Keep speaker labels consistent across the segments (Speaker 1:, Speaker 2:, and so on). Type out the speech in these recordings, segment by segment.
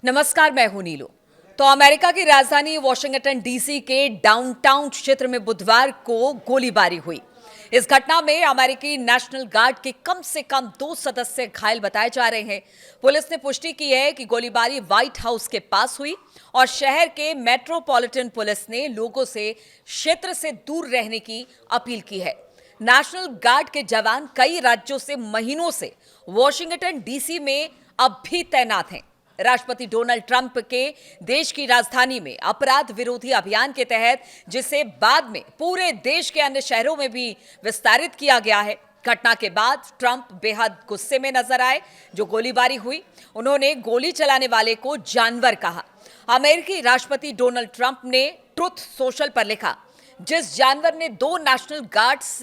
Speaker 1: नमस्कार, मैं हूं नीलू। तो अमेरिका की राजधानी वॉशिंगटन डीसी के डाउनटाउन क्षेत्र में बुधवार को गोलीबारी हुई। इस घटना में अमेरिकी नेशनल गार्ड के कम से कम 2 सदस्य घायल बताए जा रहे हैं। पुलिस ने पुष्टि की है कि गोलीबारी व्हाइट हाउस के पास हुई और शहर के मेट्रोपॉलिटन पुलिस ने लोगों से क्षेत्र से दूर रहने की अपील की है। नेशनल गार्ड के जवान कई राज्यों से महीनों से वॉशिंगटन डीसी में अब भी तैनात हैं। राष्ट्रपति डोनाल्ड ट्रंप के देश की राजधानी में अपराध विरोधी अभियान के तहत, जिसे बाद में पूरे देश के अन्य शहरों में भी विस्तारित किया गया है। घटना के बाद ट्रंप बेहद गुस्से में नजर आए। जो गोलीबारी हुई, उन्होंने गोली चलाने वाले को जानवर कहा। अमेरिकी राष्ट्रपति डोनाल्ड ट्रंप ने ट्रुथ सोशल पर लिखा, जिस जानवर ने 2 नेशनल गार्ड्स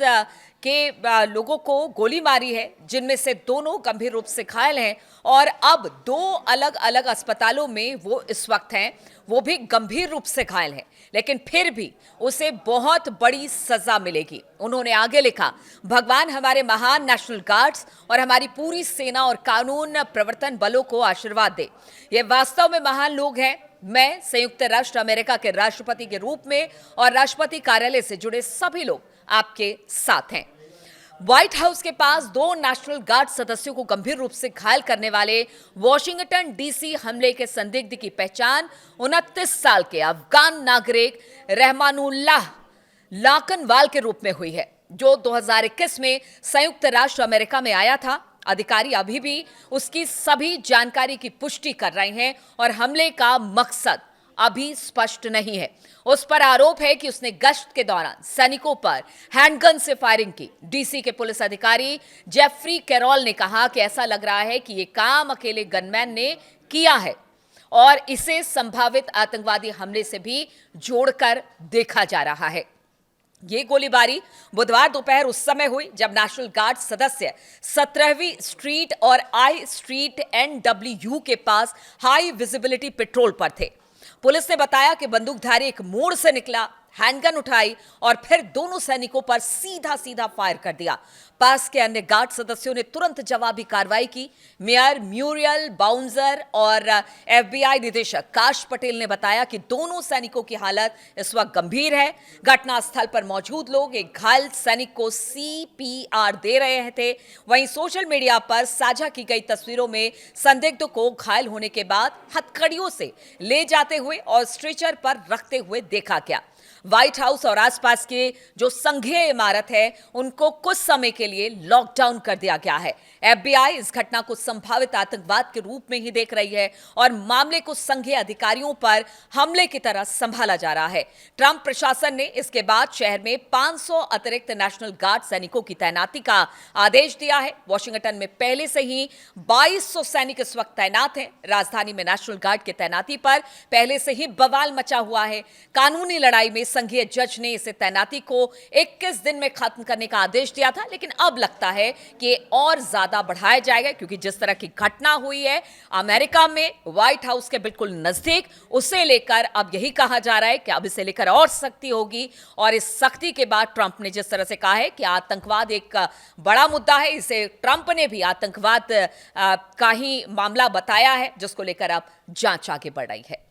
Speaker 1: के लोगों को गोली मारी है, जिनमें से दोनों गंभीर रूप से घायल हैं और अब 2 अलग अलग अस्पतालों में वो इस वक्त हैं, वो भी गंभीर रूप से घायल हैं, लेकिन फिर भी उसे बहुत बड़ी सजा मिलेगी। उन्होंने आगे लिखा, भगवान हमारे महान नेशनल गार्ड्स और हमारी पूरी सेना और कानून प्रवर्तन बलों को आशीर्वाद दे। ये वास्तव में महान लोग हैं। मैं संयुक्त राष्ट्र अमेरिका के राष्ट्रपति के रूप में और राष्ट्रपति कार्यालय से जुड़े सभी लोग आपके साथ हैं। व्हाइट हाउस के पास 2 नेशनल गार्ड सदस्यों को गंभीर रूप से घायल करने वाले वॉशिंगटन डीसी हमले के संदिग्ध की पहचान 29 साल के अफगान नागरिक रहमानुल्लाह लाकनवाल के रूप में हुई है, जो 2021 में संयुक्त राष्ट्र अमेरिका में आया था। अधिकारी अभी भी उसकी सभी जानकारी की पुष्टि कर रहे हैं और हमले का मकसद अभी स्पष्ट नहीं है। उस पर आरोप है कि उसने गश्त के दौरान सैनिकों पर हैंडगन से फायरिंग की। डीसी के पुलिस अधिकारी जेफरी कैरोल ने कहा कि ऐसा लग रहा है कि यह काम अकेले गनमैन ने किया है और इसे संभावित आतंकवादी हमले से भी जोड़कर देखा जा रहा है। ये गोलीबारी बुधवार दोपहर उस समय हुई जब नेशनल गार्ड सदस्य 17वीं स्ट्रीट और आई स्ट्रीट NW के पास हाई विजिबिलिटी पेट्रोल पर थे। पुलिस ने बताया कि बंदूकधारी एक मोड़ से निकला, हैंडगन उठाई और फिर दोनों सैनिकों पर सीधा सीधा फायर कर दिया। पास के अन्य गार्ड सदस्यों ने तुरंत जवाबी कार्रवाई की। मेयर म्यूरियल बाउंजर और FBI निदेशक काश पटेल ने बताया कि दोनों सैनिकों की हालत इस वक्त गंभीर है। घटनास्थल पर मौजूद लोग एक घायल सैनिक को CPR दे रहे थे। वहीं सोशल मीडिया पर साझा की गई तस्वीरों में संदिग्ध को घायल होने के बाद हथकड़ियों से ले जाते हुए और स्ट्रेचर पर रखते हुए देखा गया। व्हाइट हाउस और आसपास के जो संघीय इमारत है, उनको कुछ समय के लिए लॉकडाउन कर दिया गया है। FBI इस घटना को संभावित आतंकवाद के रूप में ही देख रही है और मामले को संघीय अधिकारियों पर हमले की तरह संभाला जा रहा है। ट्रंप प्रशासन ने इसके बाद शहर में 500 अतिरिक्त नेशनल गार्ड सैनिकों की तैनाती का आदेश दिया है। वॉशिंगटन में पहले से ही 2200 सैनिक इस वक्त तैनात हैं। राजधानी में नेशनल गार्ड की तैनाती पर पहले से ही बवाल मचा हुआ है। कानूनी लड़ाई में संघीय जज ने इसे तैनाती को 21 दिन में खत्म करने का आदेश दिया था, लेकिन अब लगता है कि और ज्यादा बढ़ाया जाएगा, क्योंकि जिस तरह की घटना हुई है अमेरिका में व्हाइट हाउस के बिल्कुल नजदीक, उसे लेकर अब यही कहा जा रहा है कि अब इसे लेकर और सख्ती होगी। और इस सख्ती के बाद ट्रंप ने जिस तरह से कहा है कि आतंकवाद एक बड़ा मुद्दा है, इसे ट्रंप ने भी आतंकवाद का ही मामला बताया है, जिसको लेकर अब जांच आगे बढ़ रही है।